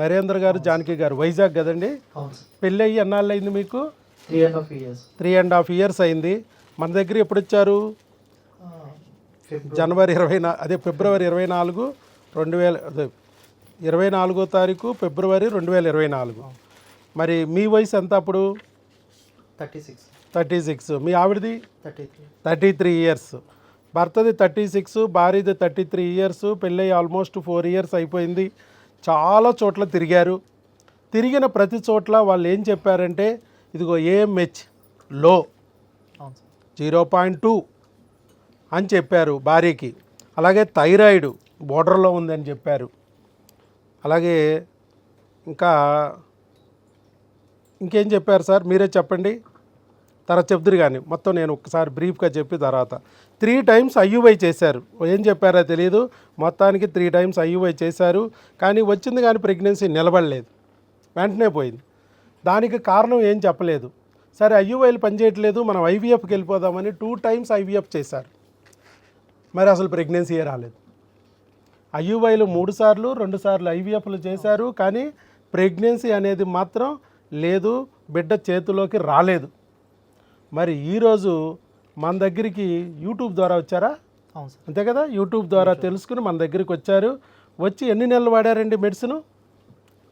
నరేంద్ర గారు జానకి గారు వైజాగ్ కదండి. అవును సార్. పెళ్ళి అయ్యి ఎన్నాళ్ళు అయింది మీకు? 3.5 years. 3.5 years అయింది. మన దగ్గర ఎప్పుడు వచ్చారు? జనవరి 24 అదే ఫిబ్రవరి 24 2000 అదే 24వ తారీఖు ఫిబ్రవరి 2024. మరి మీ వయసు ఎంత అప్పుడు? 36. 36. మీ ఆవిడది 33. 33 years. భర్తది 36, భార్యది 33 years. పెళ్ళి ఆల్మోస్ట్ 4 years అయిపోయింది. చాలా చోట్ల తిరిగారు. తిరిగిన ప్రతి చోట్ల వాళ్ళు ఏం చెప్పారంటే ఇదిగో AMH లో అవును సార్. 0.2 అని చెప్పారు భార్యకి. అలాగే థైరాయిడ్ బోర్డర్లో ఉందని చెప్పారు. అలాగే ఇంకేం చెప్పారు సార్? మీరే చెప్పండి, తర్వాత చెప్తురు కానీ మొత్తం నేను ఒకసారి బ్రీఫ్గా చెప్పి తర్వాత 3 times IUI చేశారు. ఏం చెప్పారో తెలియదు, మొత్తానికి 3 times IUI చేశారు. కానీ వచ్చింది కానీ ప్రెగ్నెన్సీ నిలబడలేదు, వెంటనే పోయింది. దానికి కారణం ఏం చెప్పలేదు. సరే IUIలు పనిచేయట్లేదు, మనం IVFకి వెళ్ళిపోదామని 2 times IVF చేశారు. మరి అసలు ప్రెగ్నెన్సీయే రాలేదు. IUIలు 3 సార్లు 2 సార్లు IVFలు చేశారు, కానీ ప్రెగ్నెన్సీ అనేది మాత్రం లేదు, బిడ్డ చేతిలోకి రాలేదు. మరి ఈరోజు మన దగ్గరికి యూట్యూబ్ ద్వారా వచ్చారా? అవును సార్. అంతే కదా, యూట్యూబ్ ద్వారా తెలుసుకుని మన దగ్గరికి వచ్చారు. వచ్చి ఎన్ని నెలలు వాడారండి మెడిసిన్?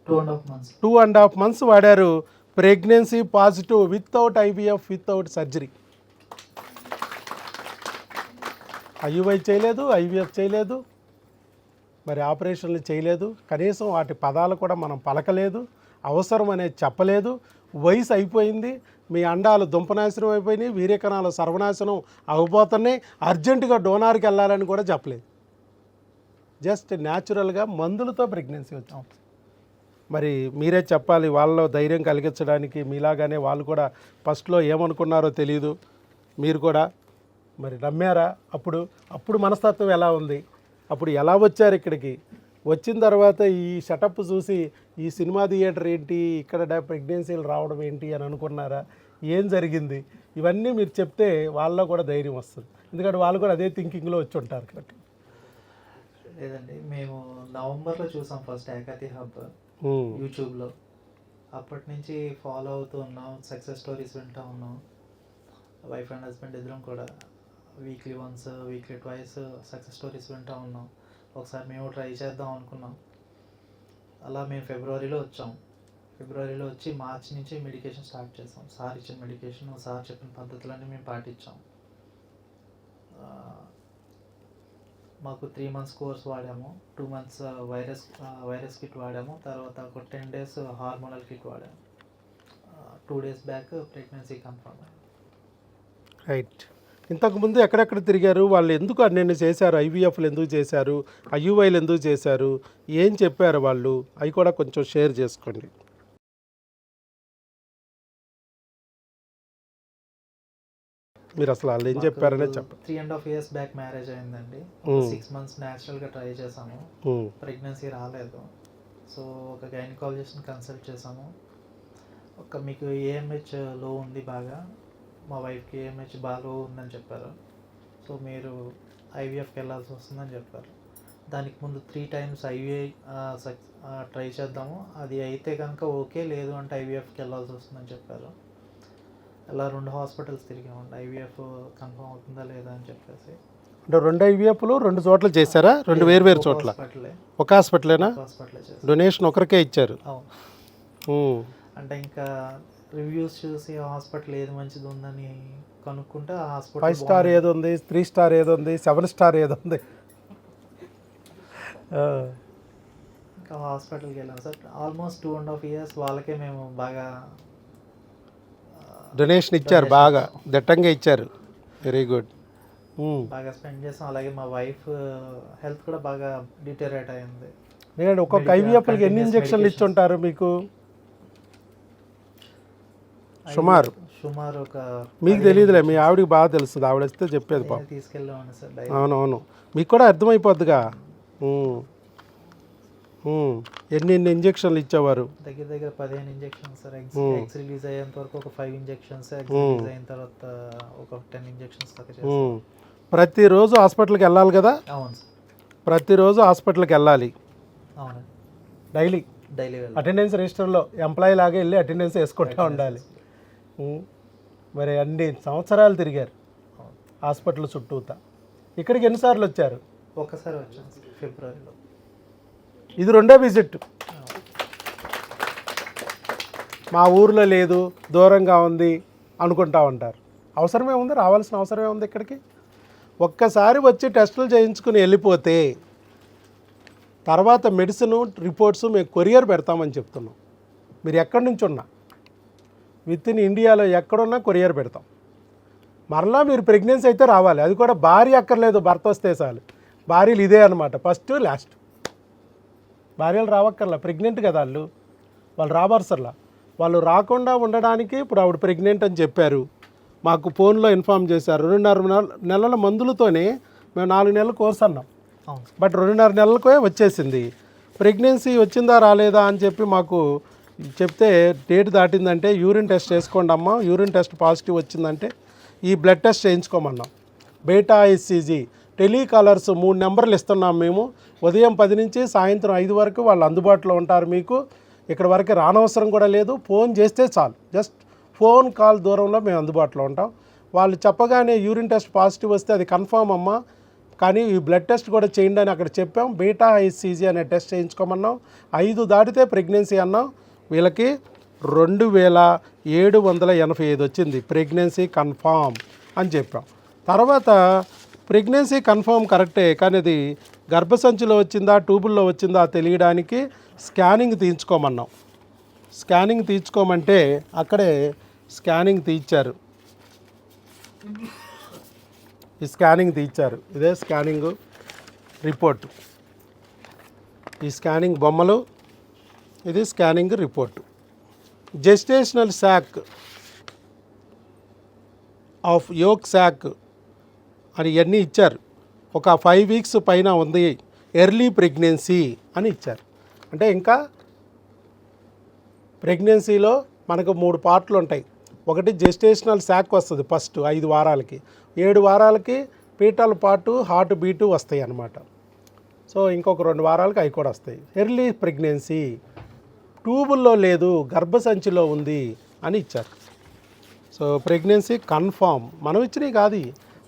2.5 months. 2.5 months వాడారు. Pregnancy positive, without IVF, without surgery. IUI చేయలేదు, IVF చేయలేదు, మరి ఆపరేషన్లు చేయలేదు, కనీసం వాటి పదాలు కూడా మనం పలకలేదు, అవసరం అనేది చెప్పలేదు. వయసు అయిపోయింది, మీ అండాలు దుంపనాశనం అయిపోయినాయి, వీర్యకణాలు సర్వనాశనం అవబోతున్నాయి, అర్జెంటుగా డోనార్కి వెళ్ళాలని కూడా చెప్పలేదు. జస్ట్ న్యాచురల్గా మందులతో ప్రెగ్నెన్సీ వచ్చాం. మరి మీరే చెప్పాలి, వాళ్ళలో ధైర్యం కలిగించడానికి. మీలాగానే వాళ్ళు కూడా ఫస్ట్లో ఏమనుకున్నారో తెలియదు, మీరు కూడా మరి నమ్మారా? అప్పుడు మనస్తత్వం ఎలా ఉంది? అప్పుడు ఎలా వచ్చారు ఇక్కడికి? వచ్చిన తర్వాత ఈ సెటప్ చూసి ఈ సినిమా థియేటర్ ఏంటి, ఇక్కడ ప్రెగ్నెన్సీలు రావడం ఏంటి అని అనుకున్నారా? ఏం జరిగింది? ఇవన్నీ మీరు చెప్తే వాళ్ళలో కూడా ధైర్యం వస్తుంది, ఎందుకంటే వాళ్ళు కూడా అదే థింకింగ్లో వచ్చి ఉంటారు కాబట్టి. లేదండి, మేము నవంబర్లో చూసాం ఫస్ట్ ఏకాతి హబ్ యూట్యూబ్లో. అప్పటి నుంచి ఫాలో అవుతూ ఉన్నాం, సక్సెస్ స్టోరీస్ వింటూ ఉన్నాం. వైఫ్ అండ్ హస్బెండ్ ఇద్దరం కూడా weekly once, weekly twice success stories వింటూ ఉన్నాం. ఒకసారి మేము ట్రై చేద్దాం అనుకున్నాం. అలా మేము ఫిబ్రవరిలో వచ్చాం. ఫిబ్రవరిలో వచ్చి మార్చి నుంచి మెడికేషన్ స్టార్ట్ చేసాం. సార్ ఇచ్చిన మెడికేషన్, సార్ చెప్పిన పద్ధతులన్నీ మేము పాటించాం. మాకు 3 months కోర్స్ వాడాము, 2 months వైరస్ కిట్ వాడాము, తర్వాత ఒక 10 days హార్మోనల్ కిట్ వాడాము. 2 days బ్యాక్ ప్రెగ్నెన్సీ కన్ఫర్మ్ అయింది. రైట్. ఇంతకుముందు ఎక్కడెక్కడ తిరిగారు? వాళ్ళు ఎందుకు అన్నీ చేశారు? IVFలు ఎందుకు చేశారు? IUIలు ఎందుకు చేశారు? ఏం చెప్పారు వాళ్ళు? అవి కూడా కొంచెం షేర్ చేసుకోండి. మీరు అసలు వాళ్ళు ఏం చెప్పారనే చెప్పండి. 3.5 years బ్యాక్ మ్యారేజ్ అయిందండి. 6 months న్యాచురల్గా ట్రై చేసాము, ప్రెగ్నెన్సీ రాలేదు. సో ఒక గైనకాలజిస్ట్ని కన్సల్ట్ చేసాము. మీకు AMH లో ఉంది బాగా, మా వైఫ్కి AMH బాగా లో ఉందని చెప్పారు. సో మీరు IVFకి వెళ్ళాల్సి వస్తుందని చెప్పారు. దానికి ముందు 3 times IVI ట్రై చేద్దాము, అది అయితే కనుక ఓకే, లేదు అంటే IVFకి వెళ్ళాల్సి వస్తుందని చెప్పారు. అలా 2 hospitals తిరిగామండి, IVF కన్ఫర్మ్ అవుతుందా లేదా అని చెప్పేసి. అంటే 2 IVFలు 2 చోట్ల చేశారా? 2 వేరు చోట్ల? ఒక హాస్పిటలేనా? డొనేషన్ ఒకరికే ఇచ్చారు? అవును. అంటే ఇంకా రివ్యూస్ చూసి హాస్పిటల్ ఏది మంచిది ఉందని కనుక్కుంటే ఆ హాస్పిటల్ 5 star ఏది ఉంది, 3 star ఏది ఉంది, 7 star ఏది ఉంది? ఇంకా హాస్పిటల్కి వెళ్ళాం సార్. ఆల్మోస్ట్ 2.5 years వాళ్ళకే మేము బాగా డొనేషన్ ఇచ్చారు, బాగా దట్టంగా ఇచ్చారు. Very good. బాగా స్పెండ్ చేసాం. అలాగే మా వైఫ్ హెల్త్ కూడా బాగా డిటెరేట్ అయింది. నేను ఒక్కొక్క IVFలకి ఎన్ని ఇంజక్షన్లు ఇచ్చి ఉంటారు మీకు సుమారు? ఒక మీకు తెలియదులే, మీ ఆవిడకి బాగా తెలుస్తుంది, ఆవిడ వస్తే చెప్పేది పాపం. తీసుకెళ్ళామని సార్. అవునవును, మీకు కూడా అర్థమైపోద్దిగా. ఎన్ని ఇంజక్షన్లు ఇచ్చేవారు? దగ్గర 15 ఇంజక్షన్స్ సార్. ఎగ్స్ రిలీజ్ అయ్యేంత వరకు ఒక 5 ఇంజక్షన్స్, ఎగ్స్ రిలీజ్ అయిన తర్వాత ఒక 10 ఇంజక్షన్స్ దాకా చేస్తాం. ప్రతిరోజు హాస్పిటల్కి వెళ్ళాలి కదా? అవును సార్, ప్రతిరోజు హాస్పిటల్కి వెళ్ళాలి. అవును, డైలీ డైలీ వెళ్ళాలి. అటెండెన్స్ రిజిస్టర్లో ఎంప్లాయీ లాగా వెళ్ళి అటెండెన్స్ వేసుకుంటూ ఉండాలి. మరి అన్ని సంవత్సరాలు తిరిగారు హాస్పిటల్ చుట్టూతా. ఇక్కడికి ఎన్నిసార్లు వచ్చారు? ఒకసారి వచ్చాను సార్, ఫిబ్రవరిలో. ఇది రెండో విజిట్. మా ఊర్లో లేదు, దూరంగా ఉంది అనుకుంటా ఉంటారు. అవసరమే ఉంది, రావాల్సిన అవసరమే ఉంది ఇక్కడికి. ఒక్కసారి వచ్చి టెస్టులు చేయించుకుని వెళ్ళిపోతే తర్వాత మెడిసిన్ రిపోర్ట్స్ మేము కొరియర్ పెడతామని చెప్తున్నాం. మీరు ఎక్కడి నుంచి ఉన్నా, విత్ ఇన్ ఇండియాలో ఎక్కడున్నా కొరియర్ పెడతాం. మరలా మీరు ప్రెగ్నెన్సీ అయితే రావాలి. అది కూడా భార్య అక్కర్లేదు, భర్త వస్తే చాలు. భార్యలు ఇదే అనమాట, ఫస్ట్ లాస్ట్. భార్యలు రావక్కర్లా, ప్రెగ్నెంట్ కదా వాళ్ళు రాబర్సర్లా. వాళ్ళు రాకుండా ఉండడానికి ఇప్పుడు ఆవిడ ప్రెగ్నెంట్ అని చెప్పారు, మాకు ఫోన్లో ఇన్ఫామ్ చేశారు. 2.5 నెలల మందులతోనే మేము 4 నెలల కోర్స్ అన్నాం. బట్ 2.5 నెలలకే వచ్చేసింది. ప్రెగ్నెన్సీ వచ్చిందా రాలేదా అని చెప్పి మాకు చెప్తే డేట్ దాటిందంటే యూరిన్ టెస్ట్ చేసుకోండి అమ్మా, యూరిన్ టెస్ట్ పాజిటివ్ వచ్చిందంటే ఈ బ్లడ్ టెస్ట్ చేయించుకోమన్నాం. బీటా హెచ్సిజి టెలికాలర్స్ 3 నెంబర్లు ఇస్తున్నాం మేము. ఉదయం 10 నుంచి సాయంత్రం 5 వరకు వాళ్ళు అందుబాటులో ఉంటారు. మీకు ఇక్కడ వరకు రానవసరం కూడా లేదు, ఫోన్ చేస్తే చాలు. జస్ట్ ఫోన్ కాల్ దూరంలో మేము అందుబాటులో ఉంటాం. వాళ్ళు చెప్పగానే యూరిన్ టెస్ట్ పాజిటివ్ వస్తే అది కన్ఫామ్ అమ్మా, కానీ ఈ బ్లడ్ టెస్ట్ కూడా చేయండి అని అక్కడ చెప్పాం. బీటా హెచ్సిజి అనే టెస్ట్ చేయించుకోమన్నాం. 5 దాటితే ప్రెగ్నెన్సీ అన్నాం. వీళ్ళకి 2785 వచ్చింది, ప్రెగ్నెన్సీ కన్ఫామ్ అని చెప్పాం. తర్వాత ప్రెగ్నెన్సీ కన్ఫామ్ కరెక్టే, కానీ అది గర్భసంచిలో వచ్చిందా ట్యూబుల్లో వచ్చిందా తెలియడానికి స్కానింగ్ తీయించుకోమన్నాం. స్కానింగ్ తీయించుకోమంటే అక్కడే స్కానింగ్ తీయించారు. ఈ స్కానింగ్ తీయించారు, ఇదే స్కానింగ్ రిపోర్టు. ఈ స్కానింగ్ బొమ్మలు, ఇది scanning report. Gestational sac of yolk sac అని ఇవన్నీ ఇచ్చారు. ఒక 5 వీక్స్ పైన ఉంది, ఎర్లీ ప్రెగ్నెన్సీ అని ఇచ్చారు. అంటే ఇంకా ప్రెగ్నెన్సీలో మనకు 3 పార్ట్లు ఉంటాయి. ఒకటి జెస్టేషనల్ శాక్ వస్తుంది ఫస్ట్ 5 వారాలకి, 7 వారాలకి పీటల్ పార్టు, హార్ట్ బీటు వస్తాయి అన్నమాట. సో ఇంకొక 2 వారాలకి అవి కూడా వస్తాయి. ఎర్లీ ప్రెగ్నెన్సీ ట్యూబుల్లో లేదు, గర్భసంచిలో ఉంది అని ఇచ్చారు. So pregnancy confirm. మనం ఇచ్చినవి కాదు,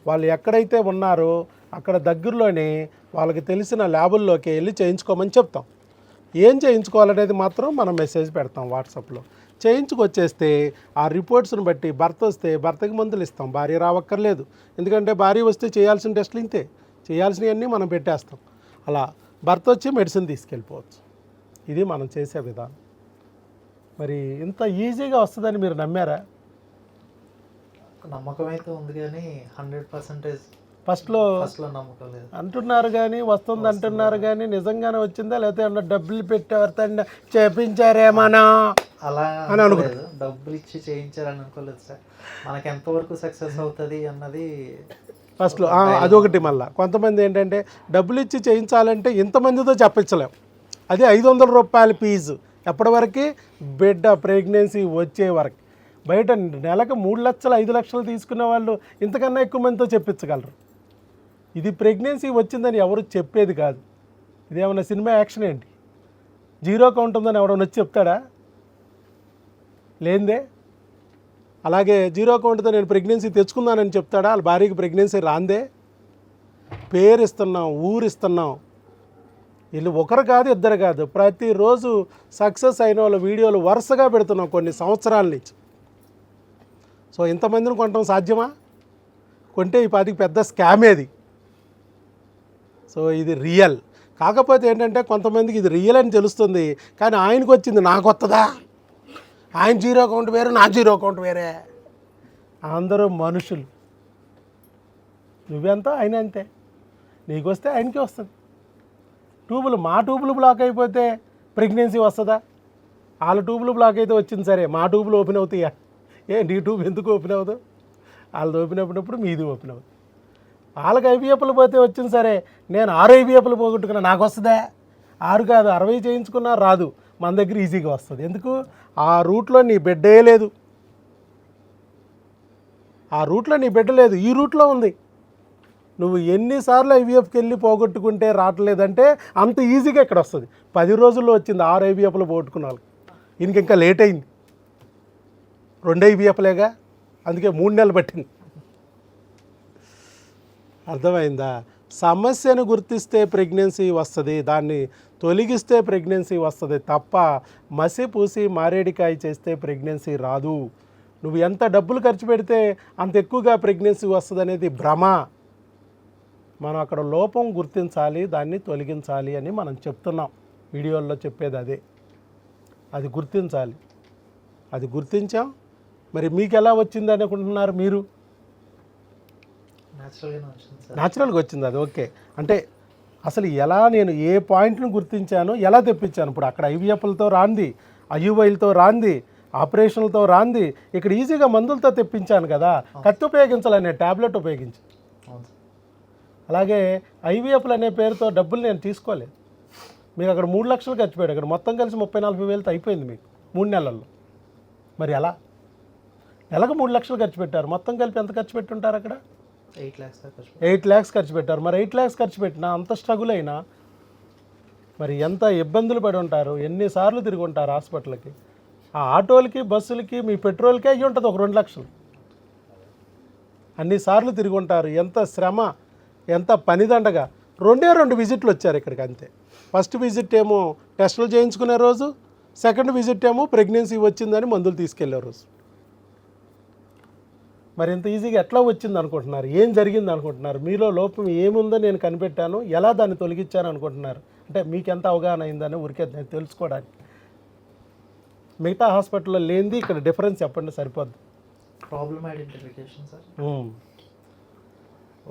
వాళ్ళు ఎక్కడైతే ఉన్నారో అక్కడ దగ్గరలోనే వాళ్ళకి తెలిసిన ల్యాబుల్లోకి వెళ్ళి చేయించుకోమని చెప్తాం. ఏం చేయించుకోవాలనేది మాత్రం మనం మెసేజ్ పెడతాం వాట్సాప్లో. చేయించుకొచ్చేస్తే ఆ రిపోర్ట్స్ని బట్టి భర్త వస్తే భర్తకి మందులు ఇస్తాం, భార్య రావక్కర్లేదు. ఎందుకంటే భార్య వస్తే చేయాల్సిన టెస్టులు ఇంతే, చేయాల్సినవన్నీ మనం పెట్టేస్తాం. అలా భర్త వచ్చి మెడిసిన్ తీసుకెళ్ళిపోవచ్చు. ఇది మనం చేసే విధానం. మరి ఇంత ఈజీగా వస్తుందని మీరు నమ్మారా? నమ్మకం అయితే ఉంది కానీ 100% ఫస్ట్లో నమ్మకం లేదు అంటున్నారు, కానీ వస్తుంది అంటున్నారు, కానీ నిజంగానే వచ్చిందా లేకపోతే ఏమన్నా డబ్బులు పెట్టేవారితో చేపించారేమన్నా అలా అని అనుకోలేదు. డబ్బులు ఇచ్చి చేయించారని అనుకోలేదు సార్. మనకి ఎంతవరకు సక్సెస్ అవుతుంది అన్నది ఫస్ట్లో అదొకటి. మళ్ళీ కొంతమంది ఏంటంటే డబ్బులు ఇచ్చి చేయించాలంటే ఇంతమందితో చెప్పించలేం. అది 500 రూపాయల ఫీజు ఎప్పటి వరకు? బిడ్డ ప్రెగ్నెన్సీ వచ్చే వరకు. బయట నెలకు 3 లక్షలు 5 లక్షలు తీసుకునే వాళ్ళు ఇంతకన్నా ఎక్కువ మందితో చెప్పించగలరు. ఇది ప్రెగ్నెన్సీ వచ్చిందని ఎవరు చెప్పేది కాదు. ఇదేమన్నా సినిమా యాక్షన్ ఏంటి? జీరో కౌంట్ ఉందని ఎవడన్నా వచ్చి చెప్తాడా? లేదే. అలాగే జీరో కౌంట్తో నేను ప్రెగ్నెన్సీ తెచ్చుకున్నానని చెప్తాడా? వాళ్ళ భార్యకి ప్రెగ్నెన్సీ రాందే. పేరు ఇస్తున్నాం, ఊరు ఇస్తున్నాం. వీళ్ళు ఒకరు కాదు, ఇద్దరు కాదు, ప్రతిరోజు సక్సెస్ అయిన వాళ్ళ వీడియోలు వరుసగా పెడుతున్నాం కొన్ని సంవత్సరాల నుంచి. సో ఇంతమందిని కొనడం సాధ్యమా? కొంటే ఈ పాటికి పెద్ద స్కామేది. సో ఇది రియల్. కాకపోతే ఏంటంటే కొంతమందికి ఇది రియల్ అని తెలుస్తుంది, కానీ ఆయనకు వచ్చింది నాకు వస్తుందా? ఆయన జీరో అకౌంట్ వేరే, నా జీరో అకౌంట్ వేరే. అందరూ మనుషులు. నువ్వెంతో ఆయన అంతే. నీకు వస్తే ఆయనకి వస్తుంది. మా ట్యూబులు బ్లాక్ అయిపోతే ప్రెగ్నెన్సీ వస్తుందా? వాళ్ళ ట్యూబులు బ్లాక్ అయితే వచ్చింది సరే, మా ట్యూబులు ఓపెన్ అవుతాయా? నీ ట్యూబ్ ఎందుకు ఓపెన్ అవ్వదు? వాళ్ళది ఓపెన్ అయినప్పుడు మీది ఓపెన్ అవుతుంది. వాళ్ళకి ఐవీఎఫ్లు పోతే వచ్చింది సరే, నేను 6 ఐవీఎఫ్లు పోగొట్టుకున్నా, నాకు వస్తుందా? 6 కాదు 60 చేయించుకున్నా రాదు. మన దగ్గర ఈజీగా వస్తుంది. ఎందుకు? ఆ రూట్లో నీ బిడ్డే లేదు, ఆ రూట్లో నీ బిడ్డ లేదు, ఈ రూట్లో ఉంది. నువ్వు ఎన్నిసార్లు ఐవీఎఫ్కి వెళ్ళి పోగొట్టుకుంటే రావట్లేదంటే అంత ఈజీగా ఇక్కడ వస్తుంది. 10 రోజుల్లో వచ్చింది 6 ఐవీఎఫ్లు పోగొట్టుకున్న వాళ్ళకి. ఈయనకి ఇంకా లేట్ అయింది, 2 ఐవీఎఫ్లేగా, అందుకే 3 నెలలు పట్టింది. అర్థమైందా? సమస్యను గుర్తిస్తే ప్రెగ్నెన్సీ వస్తుంది, దాన్ని తొలగిస్తే ప్రెగ్నెన్సీ వస్తుంది తప్ప మసి పూసి మారేడికాయ చేస్తే ప్రెగ్నెన్సీ రాదు. నువ్వు ఎంత డబ్బులు ఖర్చు పెడితే అంత ఎక్కువగా ప్రెగ్నెన్సీ వస్తుంది అనేది భ్రమ. మనం అక్కడ లోపం గుర్తించాలి, దాన్ని తొలగించాలి అని మనం చెప్తున్నాం. వీడియోల్లో చెప్పేది అదే, అది గుర్తించాలి. అది గుర్తించాం. మరి మీకు ఎలా వచ్చింది అనుకుంటున్నారు మీరు? న్యాచురల్గా వచ్చింది, అది ఓకే. అంటే అసలు ఎలా, నేను ఏ పాయింట్ను గుర్తించాను, ఎలా తెప్పించాను? ఇప్పుడు అక్కడ ఐవీఎఫ్లతో రాంది, ఐయుఐలతో రాంది, ఆపరేషన్లతో రాంది, ఇక్కడ ఈజీగా మందులతో తెప్పించాను కదా. కత్తి ఉపయోగించాలనే ట్యాబ్లెట్ ఉపయోగించి. అలాగే ఐవీఎఫ్లు అనే పేరుతో డబ్బులు నేను తీసుకోలేదు. మీకు అక్కడ 3 లక్షలు ఖర్చు పెట్టాడు, ఇక్కడ మొత్తం కలిసి 30-40 వేలతో అయిపోయింది మీకు 3 నెలల్లో. మరి ఎలా? నెలకు 3 లక్షలు ఖర్చు పెట్టారు, మొత్తం కలిపి ఎంత ఖర్చు పెట్టుంటారు అక్కడ? 8 lakhs ఖర్చు పెట్టారు. మరి 8 lakhs ఖర్చు పెట్టినా, అంత స్ట్రగుల్ అయినా మరి ఎంత ఇబ్బందులు పడి ఉంటారు, ఎన్నిసార్లు తిరిగి ఉంటారు హాస్పిటల్కి. ఆ ఆటోలకి, బస్సులకి, మీ పెట్రోల్కే అయ్యి ఉంటుంది ఒక 2 లక్షలు. అన్నిసార్లు తిరిగి ఉంటారు, ఎంత శ్రమ, ఎంత పనిదండగా. 2 విజిట్లు వచ్చారు ఇక్కడికి అంతే. ఫస్ట్ విజిట్ ఏమో టెస్టులు చేయించుకునే రోజు, సెకండ్ విజిట్ ఏమో ప్రెగ్నెన్సీ వచ్చిందని మందులు తీసుకెళ్లే రోజు. మరి ఇంత ఈజీగా ఎట్లా వచ్చింది అనుకుంటున్నారు? ఏం జరిగింది అనుకుంటున్నారు? మీలో లోపం ఏముందో నేను కనిపెట్టాను, ఎలా దాన్ని తొలగించాను అనుకుంటున్నారు? అంటే మీకు ఎంత అవగాహన అయిందని ఊరికే తెలుసుకోవడానికి. మిగతా హాస్పిటల్లో లేనిది ఇక్కడ డిఫరెన్స్ చెప్పండి, సరిపోద్ది. Problem identification sir.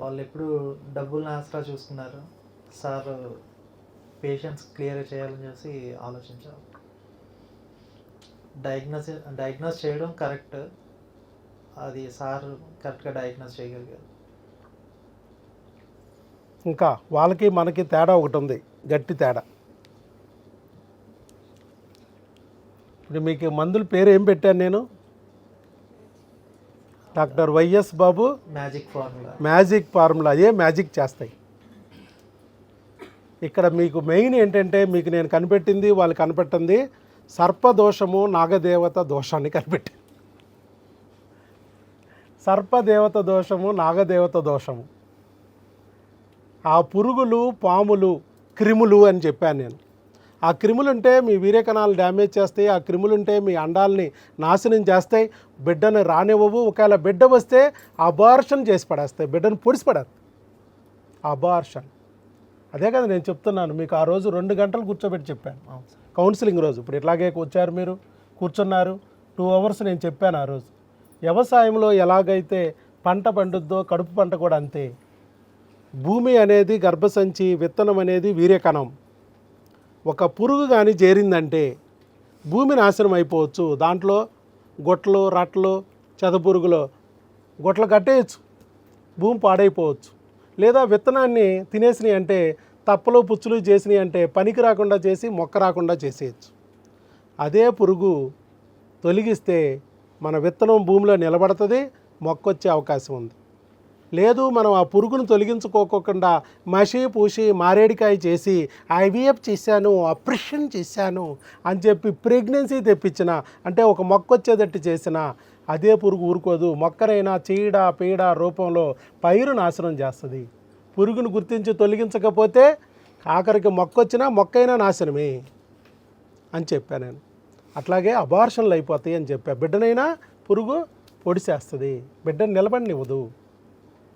వాళ్ళు ఎప్పుడు డబ్బులు ఆసరా చూసుకున్నారు సార్, పేషెంట్స్ క్లియర్ చేయాలని చూసి ఆలోచించారు. డయాగ్నోస్ చేయడం కరెక్ట్, అది సార్ కరెక్ట్గా డయాగ్నోస్ చేయగలిగారు. ఇంకా వాళ్ళకి మనకి తేడా ఒకటి ఉంది, గట్టి తేడా. ఇప్పుడు మీకు మందుల పేరు ఏం పెట్టాను నేను? డాక్టర్ వైఎస్ బాబు మ్యాజిక్ ఫార్ములా. ఏ మ్యాజిక్ చేస్తాయి. ఇక్కడ మీకు మెయిన్ ఏంటంటే, మీకు నేను కనిపెట్టింది, వాళ్ళు కనిపెట్టింది సర్పదోషము, నాగదేవత దోషాన్ని కనిపెట్టింది. సర్పదేవత దోషము, నాగదేవత దోషము. ఆ పురుగులు, పాములు, క్రిములు అని చెప్పాను నేను. ఆ క్రిములుంటే మీ వీర్యకణాలు డ్యామేజ్ చేస్తాయి, ఆ క్రిములుంటే మీ అండాలని నాశనం చేస్తాయి, బిడ్డను రానివ్వవు. ఒకవేళ బిడ్డ వస్తే అబార్షన్ చేసి పడేస్తాయి, బిడ్డను పొడిసి పడేస్తాయి. అబార్షన్ అదే కదా నేను చెప్తున్నాను మీకు. ఆ రోజు 2 గంటలు కూర్చోబెట్టి చెప్పాను, కౌన్సిలింగ్ రోజు. ఇప్పుడు ఇట్లాగే వచ్చారు మీరు, కూర్చున్నారు, 2 hours నేను చెప్పాను ఆ రోజు. వ్యవసాయంలో ఎలాగైతే పంట పండుద్దో కడుపు పంట కూడా అంతే. భూమి అనేది గర్భసంచి, విత్తనం అనేది వీర్యకణం. ఒక పురుగు కానీ చేరిందంటే భూమి నాశనం అయిపోవచ్చు. దాంట్లో గొట్లు, రట్లు, చెదపురుగులు గొట్లు కట్టేయచ్చు, భూమి పాడైపోవచ్చు. లేదా విత్తనాన్ని తినేసినాయి అంటే, తప్పలు పుచ్చులు చేసినాయి అంటే పనికి రాకుండా చేసి మొక్క రాకుండా చేసేయచ్చు. అదే పురుగు తొలగిస్తే మన విత్తనం భూమిలో నిలబడుతుంది, మొక్క వచ్చే అవకాశం ఉంది. లేదు మనం ఆ పురుగును తొలగించుకోకుండా మసి పూసి మారేడికాయ చేసి ఐవీఎఫ్ చేశాను, ఆపరేషన్ చేశాను అని చెప్పి ప్రెగ్నెన్సీ తెప్పించిన, అంటే ఒక మొక్క వచ్చేటట్టు చేసిన, అదే పురుగు ఊరుకోదు. మొక్కనైనా చీడ పీడ రూపంలో పైరు నాశనం చేస్తుంది. పురుగును గుర్తించి తొలగించకపోతే ఆఖరికి మొక్క వచ్చినా మొక్కైనా నాశనమే అని చెప్పాను నేను. అట్లాగే అబార్షన్లు అయిపోతాయి అని చెప్పా. బిడ్డనైనా పురుగు పొడిసేస్తుంది, బిడ్డను నిలబడినివ్వదు.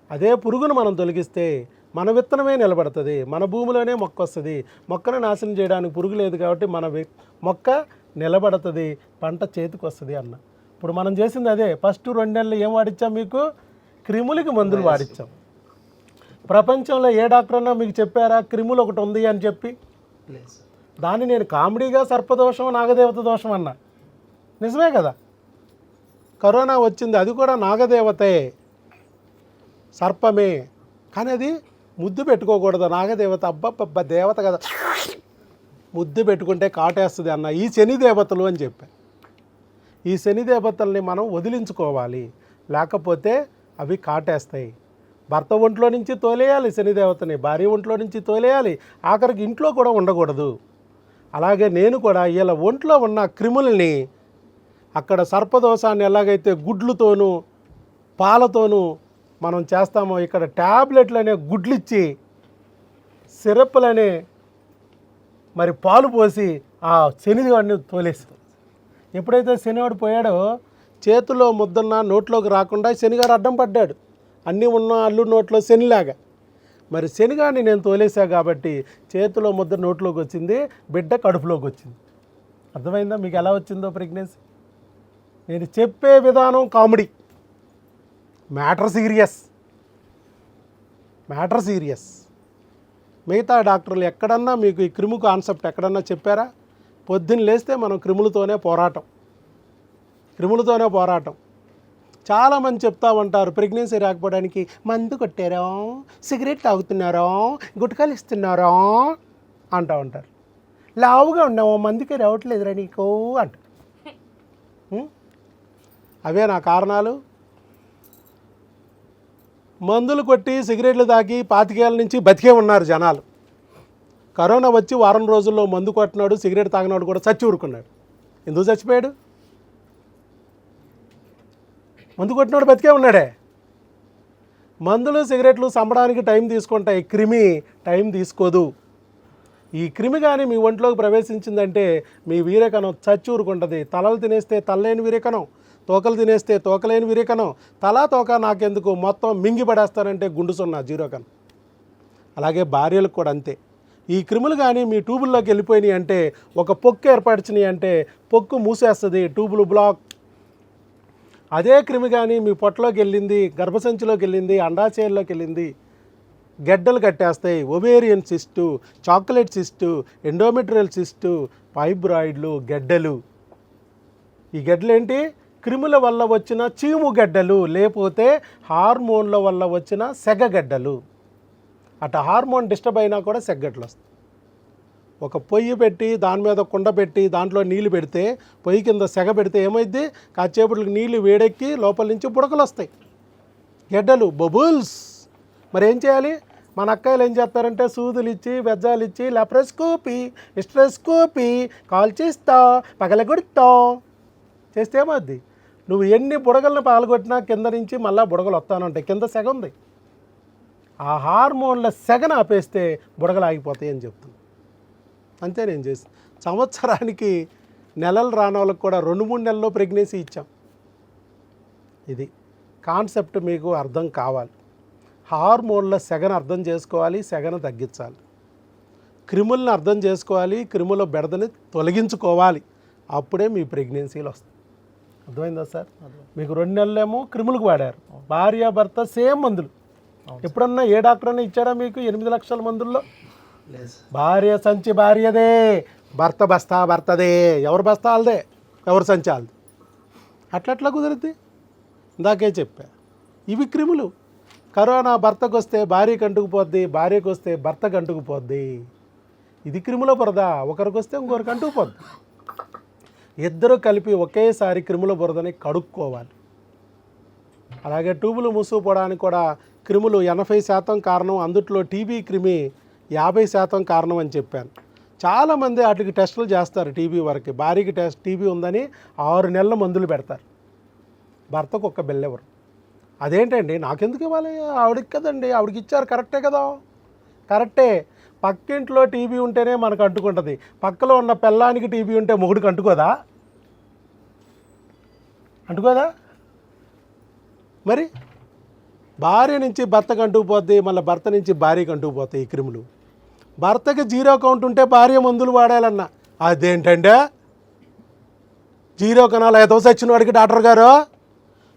అదే పురుగును మనం తొలగిస్తే మన విత్తనమే నిలబడుతుంది, మన భూమిలోనే మొక్క వస్తుంది. మొక్కను నాశనం చేయడానికి పురుగు లేదు కాబట్టి మన మొక్క నిలబడుతుంది, పంట చేతికి వస్తుంది అన్న. ఇప్పుడు మనం చేసింది అదే. ఫస్ట్ 2 నెలలు ఏం వాడిచ్చాం మీకు? క్రిములకి మందులు వాడిచ్చాం. ప్రపంచంలో ఏ డాక్టర్ అన్నా మీకు చెప్పారా క్రిములు ఒకటి ఉంది అని చెప్పి? దాన్ని నేను కామెడీగా సర్పదోషం, నాగదేవత దోషం అన్నా. నిజమే కదా. కరోనా వచ్చింది, అది కూడా నాగదేవతే, సర్పమే. కానీ అది ముద్దు పెట్టుకోకూడదు. నాగదేవత అబ్బబ్బ దేవత కదా, ముద్దు పెట్టుకుంటే కాటేస్తుంది అన్న. ఈ శని దేవతలు అని చెప్పాను. ఈ శని దేవతల్ని మనం వదిలించుకోవాలి, లేకపోతే అవి కాటేస్తాయి. భర్త ఒంట్లో నుంచి తోలేయాలి శనిదేవతని, భార్య ఒంట్లో నుంచి తోలేయాలి, ఆఖరికి ఇంట్లో కూడా ఉండకూడదు. అలాగే నేను కూడా ఇలా ఒంట్లో ఉన్న క్రిములని అక్కడ సర్పదోషాన్ని ఎలాగైతే గుడ్లతోనూ పాలతోనూ మనం చేస్తామో ఇక్కడ ట్యాబ్లెట్లు అనే గుడ్లు ఇచ్చి సిరప్లనే మరి పాలు పోసి ఆ శనివాడిని తోలేస్తాం. ఎప్పుడైతే శనివాడు పోయాడో చేతిలో ముద్దన్న నోట్లోకి రాకుండా శనిగాడు అడ్డం పడ్డాడు, అన్నీ ఉన్న అల్లు నోట్లో శనిలాగా. మరి శనిగాడిని నేను తోలేసా కాబట్టి చేతిలో ముద్ద నోట్లోకి వచ్చింది, బిడ్డ కడుపులోకి వచ్చింది. అర్థమైందా మీకు ఎలా వచ్చిందో ప్రెగ్నెన్సీ? నేను చెప్పే విధానం కామెడీ, మ్యాటర్ సీరియస్. మిగతా డాక్టర్లు ఎక్కడన్నా మీకు ఈ క్రిము కాన్సెప్ట్ ఎక్కడన్నా చెప్పారా? పొద్దున్న లేస్తే మనం క్రిములతోనే పోరాటం. చాలామంది చెప్తా ఉంటారు ప్రెగ్నెన్సీ రాకపోవడానికి మందు కొట్టారో, సిగరెట్ తాగుతున్నారో, గుట్కాలు ఇస్తున్నారో అంటూ ఉంటారు. లావుగా ఉన్నావు, మందుకే రావట్లేదురా నీకు అంట. అవే నా కారణాలు. మందులు కొట్టి సిగరెట్లు తాగి 25 ఏళ్ళ నుంచి బతికే ఉన్నారు జనాలు. కరోనా వచ్చి వారం రోజుల్లో మందు కొట్టినాడు, సిగరెట్ తాగినాడు కూడా చచ్చి ఊరుకున్నాడు. ఎందుకు చచ్చిపోయాడు? మందు కొట్టినాడు బతికే ఉన్నాడే. మందులు సిగరెట్లు చంపడానికి టైం తీసుకుంటాయి, క్రిమి టైం తీసుకోదు. ఈ క్రిమి కానీ మీ ఒంట్లోకి ప్రవేశించిందంటే మీ వీరేకణం చచ్చి ఊరుకుంటుంది. తలలు తినేస్తే తలలేని వీరేకణం, తోకలు తినేస్తే తోకలేని వీరేకణం, తలా తోక నాకెందుకు మొత్తం మింగి పడేస్తానంటే గుండు 0 కణం. అలాగే భార్యలకు కూడా అంతే. ఈ క్రిములు కానీ మీ ట్యూబుల్లోకి వెళ్ళిపోయినాయి అంటే, ఒక పొక్కు ఏర్పరిచినాయి అంటే పొక్కు మూసేస్తుంది, ట్యూబులు బ్లాక్. అదే క్రిమి కానీ మీ పొట్టలోకి వెళ్ళింది, గర్భసంచిలోకి వెళ్ళింది, అండాశయంలోకి వెళ్ళింది, గెడ్డలు కట్టేస్తాయి. Ovarian cyst, chocolate cyst, endometrial cyst, ఫైబ్రాయిడ్లు, గెడ్డలు. ఈ గెడ్డలు ఏంటి? క్రిముల వల్ల వచ్చిన చీము గడ్డలు, లేకపోతే హార్మోన్ల వల్ల వచ్చిన సెగగడ్డలు. అటు హార్మోన్ డిస్టర్బ్ అయినా కూడా సెగ్గడ్డలు వస్తాయి. ఒక పొయ్యి పెట్టి దాని మీద కుండ పెట్టి దాంట్లో నీళ్ళు పెడితే, పొయ్యి కింద సెగ పెడితే ఏమైద్ది? కాసేపటికి నీళ్ళు వేడెక్కి లోపల నుంచి బుడకలు వస్తాయి, గెడ్డలు, బబుల్స్. మరి ఏం చేయాలి? మన అక్కయ్యలు ఏం చేస్తారంటే సూదులు ఇచ్చి, వెజ్జాలు ఇచ్చి, లెప్రోస్కోపీ, హిస్ట్రోస్కోపీ, కాల్చిస్తా, పగలగొడతా చేస్తే ఏమవుద్ది? నువ్వు ఎన్ని బుడగలను పగలగొట్టినా కింద నుంచి మళ్ళీ బుడగలు వస్తానంటాయి, కింద సెగ ఉంది. ఆ హార్మోన్ల సెగను ఆపేస్తే బుడగలు ఆగిపోతాయి అని చెప్తుంది. అంతే నేను చేసి సంవత్సరానికి నెలలు రాని వాళ్ళకి కూడా 2-3 నెలల్లో ప్రెగ్నెన్సీ ఇచ్చాం. ఇది కాన్సెప్ట్ మీకు అర్థం కావాలి. హార్మోన్ల సెగను అర్థం చేసుకోవాలి, సెగను తగ్గించాలి. క్రిములను అర్థం చేసుకోవాలి, క్రిముల బెడదని తొలగించుకోవాలి. అప్పుడే మీ ప్రెగ్నెన్సీలు వస్తాయి. అర్థమైందా సార్? మీకు 2 నెలలేమో క్రిములకు వాడారు, భార్య భర్త సేమ్ మందులు. ఎప్పుడన్నా ఏ డాక్టర్ అన్నా ఇచ్చాడా మీకు 8 లక్షల మందుల్లో? భార్య సంచి భార్యదే, భర్త బస్తా భర్తదే, ఎవరు బస్తా వాళ్ళదే, ఎవరు సంచి వాళ్ళది. అట్లా కుదిరిద్ది? ఇందాకే చెప్పా, ఇవి క్రిములు. కరోనా భర్తకు వస్తే భార్యకు అంటుకుపోద్ది, భార్యకు వస్తే భర్తకు అంటుకుపోద్ది. ఇది క్రిముల బురద. ఒకరికి వస్తే ఇంకొకరికి అంటుకుపోద్ది. ఇద్దరు కలిపి ఒకేసారి క్రిముల బురదని కడుక్కోవాలి. అలాగే ట్యూబులు మూసుకుపోవడానికి కూడా క్రిములు 80% కారణం, అందుట్లో టీబీ క్రిమి 50% కారణం అని చెప్పాను. చాలామంది వాటికి టెస్టులు చేస్తారు. టీబీ వరకు భార్యకి టీబీ ఉందని 6 నెలల మందులు పెడతారు, భర్తకు ఒక్క బిల్ల ఎవరు. అదేంటండి నాకెందుకు ఇవ్వాలి? ఆవిడకి కదండి, ఆవిడకి ఇచ్చారు, కరెక్టే కదా? కరెక్టే. పక్కింట్లో టీబీ ఉంటేనే మనకు అంటుకుంటుంది, పక్కలో ఉన్న పెళ్ళానికి టీబీ ఉంటే మొగుడికి అంటుకోదా? మరి భార్య నుంచి భర్తకు అంటుకుపోద్ది, మళ్ళీ భర్త నుంచి భార్యకి అంటుకుపోతాయి ఈ క్రిములు. భర్తకి 0 కౌంట్ ఉంటే భార్య మందులు వాడాలన్నా, అదేంటంటే 0 కణాలు ఎదవసొచ్చిన వాడికి డాక్టర్ గారు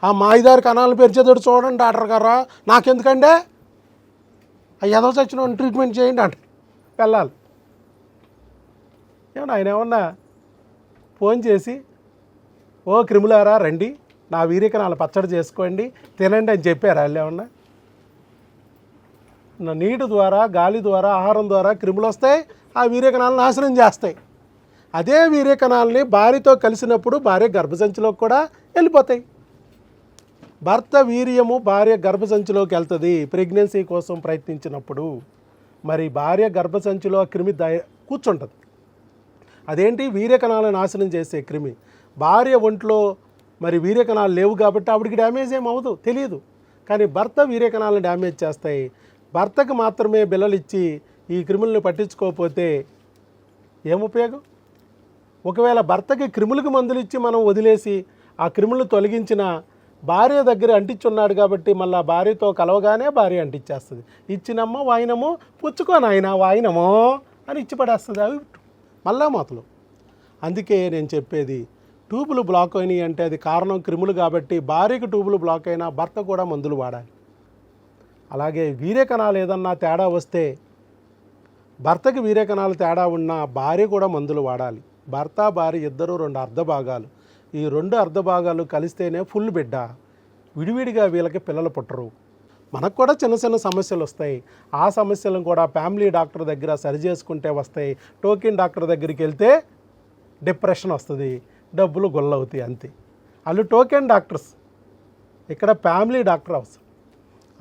ఆ మాయిదారి కణాలను పెంచేదోడు చూడండి డాక్టర్ గారు, నాకెందుకంటే ఆ ఎదవసొచ్చిన వాడిని ట్రీట్మెంట్ చేయండి అంట వెళ్ళాలి. ఏమన్నా ఆయన ఏమన్నా ఫోన్ చేసి ఓ క్రిములారా రండి నా వీర్యకణాలు పచ్చడి చేసుకోండి తినండి అని చెప్పారు వాళ్ళు? ఏమన్నా నీటి ద్వారా, గాలి ద్వారా, ఆహారం ద్వారా క్రిములు వస్తాయి, ఆ వీర్యకణాలను నాశనం చేస్తాయి. అదే వీర్యకణాలని భార్యతో కలిసినప్పుడు భార్య గర్భసంచిలోకి కూడా వెళ్ళిపోతాయి. భర్త వీర్యము భార్య గర్భసంచిలోకి వెళ్తుంది ప్రెగ్నెన్సీ కోసం ప్రయత్నించినప్పుడు. మరి భార్య గర్భసంచిలో ఆ క్రిమి కూర్చుంటుంది. అదేంటి? వీర్యకణాలను నాశనం చేసే క్రిమి. భార్య ఒంట్లో మరి వీర్యకణాలు లేవు కాబట్టి ఆవిడికి డ్యామేజ్ ఏమవుదు, తెలియదు. కానీ భర్త వీర్యకణాలను డ్యామేజ్ చేస్తాయి. భర్తకు మాత్రమే బిల్లలు ఇచ్చి ఈ క్రిములను పట్టించుకోకపోతే ఏం ఉపయోగం? ఒకవేళ భర్తకి క్రిములకు మందులు ఇచ్చి మనం వదిలేసి ఆ క్రిములను తొలగించిన భార్య దగ్గర అంటించున్నాడు కాబట్టి మళ్ళీ భార్యతో కలవగానే భార్య అంటించేస్తుంది. ఇచ్చినమ్మ వాయినమో పుచ్చుకోని ఆయన వాయినమో అని ఇచ్చి పడేస్తుంది. అవి మళ్ళా మాతలు. అందుకే నేను చెప్పేది, ట్యూబులు బ్లాక్ అయినాయి అంటే అది కారణం క్రిములు కాబట్టి భార్యకు ట్యూబులు బ్లాక్ అయినా భర్త కూడా మందులు వాడాలి. అలాగే వీర్యకణాలు ఏదన్నా తేడా వస్తే, భర్తకి వీర్యకణాలు తేడా ఉన్నా భార్య కూడా మందులు వాడాలి. భర్త భార్య ఇద్దరు 2 అర్ధ భాగాలు. ఈ 2 అర్ధ భాగాలు కలిస్తేనే ఫుల్ బిడ్డ. విడివిడిగా వీళ్ళకి పిల్లలు పుట్టరు. మనకు కూడా చిన్న చిన్న సమస్యలు వస్తాయి. ఆ సమస్యలను కూడా ఫ్యామిలీ డాక్టర్ దగ్గర సరి చేసుకుంటే వస్తాయి. టోకెన్ డాక్టర్ దగ్గరికి వెళ్తే డిప్రెషన్ వస్తుంది, డబ్బులు గొల్లవుతాయి, అంతే. వాళ్ళు టోకెన్ డాక్టర్స్, ఇక్కడ ఫ్యామిలీ డాక్టర్ అవసరం.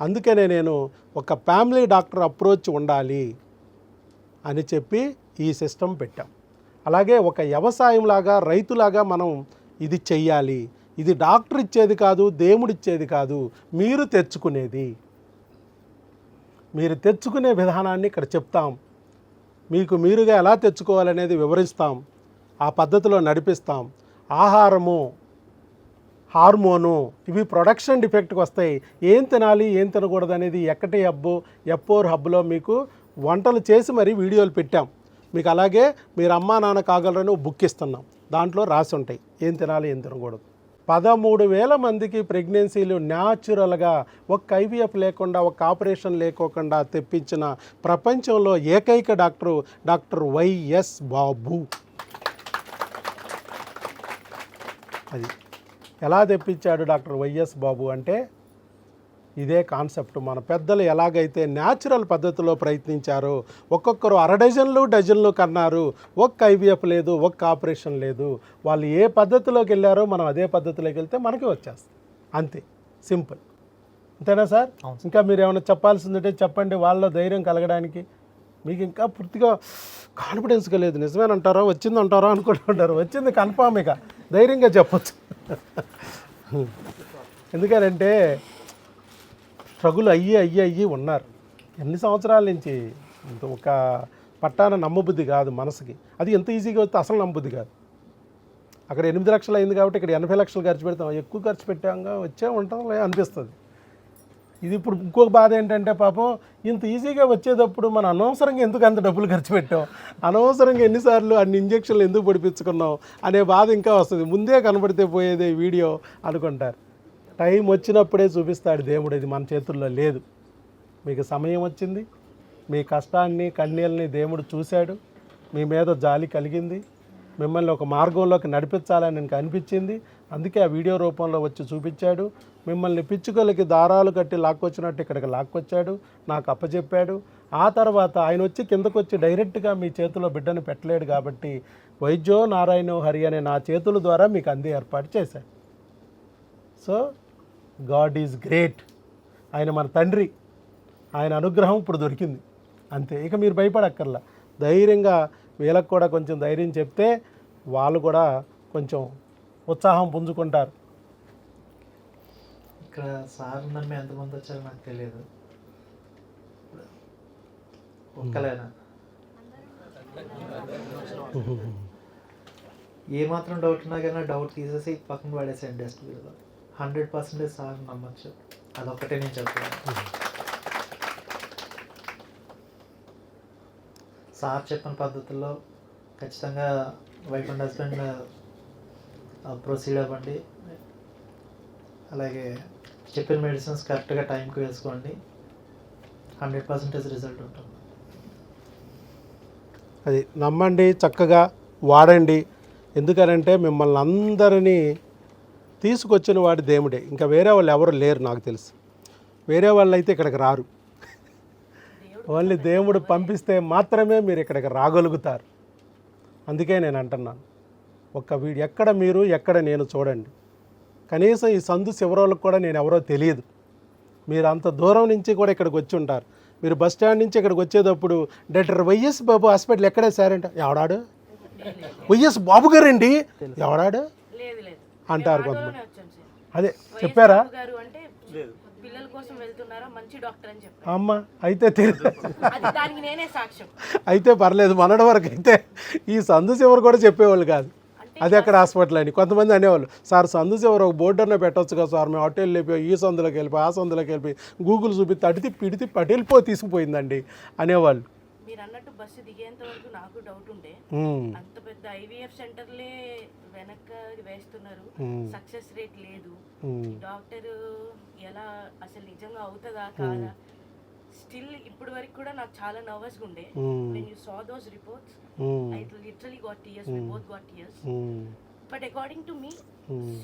అందుకనే నేను ఒక ఫ్యామిలీ డాక్టర్ అప్రోచ్ ఉండాలి అని చెప్పి ఈ సిస్టమ్ పెట్టాం. అలాగే ఒక వ్యవసాయంలాగా రైతులాగా మనం ఇది చెయ్యాలి. ఇది డాక్టర్ ఇచ్చేది కాదు, దేవుడు ఇచ్చేది కాదు, మీరు తెచ్చుకునేది. మీరు తెచ్చుకునే విధానాన్ని ఇక్కడ చెప్తాం. మీకు మీరుగా ఎలా తెచ్చుకోవాలనేది వివరిస్తాం. ఆ పద్ధతిలో నడిపిస్తాం. ఆహారము, హార్మోను ఇవి ప్రొడక్షన్ డిఫెక్ట్కి వస్తాయి. ఏం తినాలి ఏం తినకూడదు అనేది ఎఫ్4 హబ్లో మీకు వంటలు చేసి మరీ వీడియోలు పెట్టాం. మీకు అలాగే మీరు అమ్మా నాన్న కాగలరని బుక్ ఇస్తున్నాం. దాంట్లో రాసి ఉంటాయి ఏం తినాలి ఏం తినకూడదు. 13,000 మందికి ప్రెగ్నెన్సీలు న్యాచురల్గా ఒక్క ఐవీఎఫ్ లేకుండా, ఒక్క ఆపరేషన్ లేకోకుండా తెప్పించిన ప్రపంచంలో ఏకైక డాక్టర్ వైఎస్ బాబు. అది ఎలా తెప్పించాడు డాక్టర్ వైఎస్ బాబు అంటే ఇదే కాన్సెప్ట్. మన పెద్దలు ఎలాగైతే న్యాచురల్ పద్ధతిలో ప్రయత్నించారో, ఒక్కొక్కరు 6 డజన్లు కన్నారు, ఒక్క ఐవీఎఫ్ లేదు, ఒక్క ఆపరేషన్ లేదు. వాళ్ళు ఏ పద్ధతిలోకి వెళ్ళారో మనం అదే పద్ధతిలోకి వెళ్తే మనకి వచ్చేస్తుంది. అంతే, సింపుల్. అంతేనా సార్? ఇంకా మీరు ఏమైనా చెప్పాల్సిందంటే చెప్పండి, వాళ్ళలో ధైర్యం కలగడానికి. మీకు ఇంకా పూర్తిగా కాన్ఫిడెన్స్గా లేదు, నిజమేనంటారా వచ్చిందంటారా అనుకుంటుంటారు. వచ్చింది కన్ఫామ్, ఇక ధైర్యంగా చెప్పచ్చు. ఎందుకనంటే స్ట్రగుల్ అయ్యి ఉన్నారు ఎన్ని సంవత్సరాల నుంచి. ఒక పట్టాన నమ్మబుద్ధి కాదు మనసుకి. అది ఎంత ఈజీగా వస్తే అసలు నమ్మబుద్ధి కాదు. అక్కడ 8 లక్షలు అయింది కాబట్టి ఇక్కడ 80 లక్షలు ఖర్చు పెడతాం, ఎక్కువ ఖర్చు పెట్టాంగా వచ్చే ఉంటాం అనిపిస్తుంది. ఇది ఇప్పుడు ఇంకొక బాధ ఏంటంటే పాపం ఇంత ఈజీగా వచ్చేటప్పుడు మనం అనవసరంగా ఎందుకు అంత డబ్బులు ఖర్చు పెట్టాం, అనవసరంగా ఎన్నిసార్లు అన్ని ఇంజక్షన్లు ఎందుకు పొడిపించుకున్నాం అనే బాధ ఇంకా వస్తుంది. ముందే కనబడితే పోయేదే వీడియో అనుకుంటారు. టైం వచ్చినప్పుడే చూపిస్తాడు దేవుడు. ఇది మన చేతుల్లో లేదు. మీకు సమయం వచ్చింది, మీ కష్టాన్ని కన్నీళ్ళని దేవుడు చూశాడు, మీ మీద జాలి కలిగింది, మిమ్మల్ని ఒక మార్గంలోకి నడిపించాలని నాకు అనిపించింది. అందుకే ఆ వీడియో రూపంలో వచ్చి చూపించాడు. మిమ్మల్ని పిచ్చుకలకి దారాలు కట్టి లాక్కొచ్చినట్టు ఇక్కడికి లాక్కొచ్చాడు, నాకు అప్పచెప్పాడు. ఆ తర్వాత ఆయన వచ్చి కిందకు వచ్చి డైరెక్ట్గా మీ చేతిలో బిడ్డను పెట్టలేడు కాబట్టి వైద్యో నారాయణో హరి అనే నా చేతుల ద్వారా మీకు అందే ఏర్పాటు చేశాడు. So God is great. ఆయన మన తండ్రి, ఆయన అనుగ్రహం ఇప్పుడు దొరికింది, అంతే. ఇక మీరు భయపడక్కర్లా. ధైర్యంగా వీళ్ళకు కూడా కొంచెం ధైర్యం చెప్తే వాళ్ళు కూడా కొంచెం ఉత్సాహం పుంజుకుంటారు. ఇక్కడ సార్ నమ్మి ఎంతమంది వచ్చారో నాకు తెలియదు. ఒక్కలేనా? ఏమాత్రం డౌట్ ఉన్నా కానీ డౌట్ తీసేసి పక్కన పడేసాను డస్ట్బిన్లో. 100% సార్ నమ్మచ్చు. అదొక్కటే నేను చెప్తాను. సార్ చెప్పిన పద్ధతుల్లో ఖచ్చితంగా వైఫ్ అండ్ హస్బెండ్ ప్రొసీడ్ అవ్వండి. అలాగే చెప్పిన మెడిసిన్స్ కరెక్ట్గా టైంకి వేసుకోండి. 100% రిజల్ట్ ఉంటుంది. అది నమ్మండి, చక్కగా వాడండి. ఎందుకనంటే మిమ్మల్ని అందరినీ తీసుకొచ్చిన వాడి దేవుడే. ఇంకా వేరే వాళ్ళు ఎవరు లేరు నాకు తెలుసు. వేరే వాళ్ళు అయితే ఇక్కడికి రారు. ఓన్లీ దేవుడు పంపిస్తే మాత్రమే మీరు ఇక్కడికి రాగలుగుతారు. అందుకే నేను అంటున్నాను, ఒక్క వీడియో ఎక్కడ మీరు ఎక్కడ నేను చూడండి, కనీసం ఈ సందు శివరోళ్ళకి కూడా నేను ఎవరో తెలియదు. మీరు అంత దూరం నుంచి కూడా ఇక్కడికి వచ్చి ఉంటారు. మీరు బస్ స్టాండ్ నుంచి ఇక్కడికి వచ్చేటప్పుడు డాక్టర్ వైఎస్ బాబు హాస్పిటల్ ఎక్కడే సార్ అంటే ఎవడాడు, వైఎస్ బాబు గారండి ఎవడాడు అంటారు కొంతమంది. అదే చెప్పారా పిల్లల కోసం వెళ్తున్నారా మంచి డాక్టర్ అని చెప్పారు. అమ్మ అయితే తెలియదు, దానికి నేనే సాక్ష్యం. అయితే పర్లేదు. మనటి వరకు అయితే ఈ సందు శివరు కూడా చెప్పేవాళ్ళు కాదు అది ఎక్కడ హాస్పిటల్ అని. కొంతమంది అనేవాళ్ళు సార్ సందు శివరు ఒక బోర్డు అన్న పెట్టవచ్చు కదా సార్, మేము అటు వెళ్ళిపోయి ఈ సందులోకి వెళ్ళిపోయి ఆ సందులోకి వెళ్ళిపోయి గూగుల్ చూపి అడితి పిడితి అటు వెళ్ళిపోయి తీసుకుపోయిందండి అనేవాళ్ళు. మీరు అన్నట్టు బస్సు దిగేంత వరకు నాకు డౌట్ ఉండే, అంత పెద్ద ఐవీఎఫ్ సెంటర్లే వెనక వేస్తున్నారు, సక్సెస్ రేట్ లేదు, డాక్టర్ ఎలా అసలు నిజంగా అవుతుందా కాదా, స్టిల్ ఇప్పటి వరకు కూడా నాకు చాలా నర్వస్గా ఉండే. when you saw those reports I literally got tears, we both got tears, but according to me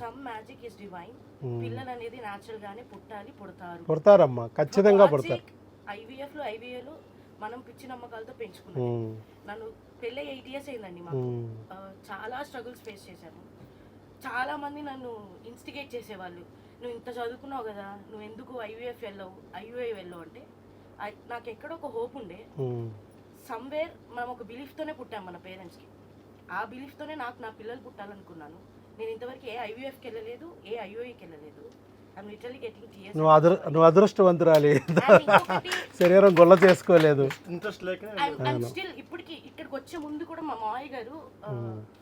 some magic is divine. పిల్లలు అనేది న్యాచురల్ గానే పుడతారమ్మా, ఖచ్చితంగా పుడతారు. ఐవీఎఫ్ లో ఐవీఏలు మనం పిచ్చి నమ్మకాలతో పెంచుకున్నాం. నన్ను పెళ్ళి 8 years అయిందండి మాకు. చాలా స్ట్రగుల్స్ ఫేస్ చేశాను. చాలా మంది నన్ను ఇన్స్టిగేట్ చేసేవాళ్ళు, నువ్వు ఇంత చదువుకున్నావు కదా, నువ్వు ఎందుకు ఐవీఎఫ్ వెళ్ళవు, ఐయుఐ వెళ్ళవు అంటే నాకు ఎక్కడో ఒక హోప్ ఉండే. సమ్వేర్ మనం ఒక బిలీఫ్తోనే పుట్టాం మన పేరెంట్స్కి, ఆ బిలీఫ్తోనే నాకు నా పిల్లలు పుట్టాలనుకున్నాను. నేను ఇంతవరకు ఏ ఐవీఎఫ్కి వెళ్ళలేదు, ఏ ఐయుఐకి వెళ్ళలేదు. నువ్వు అదృష్టవంతురాలి, శరీరం గొల్ల చేసుకోలేదు. స్టిల్ ఇప్పటికి ఇక్కడికి వచ్చే ముందు కూడా మా మావయ్య గారు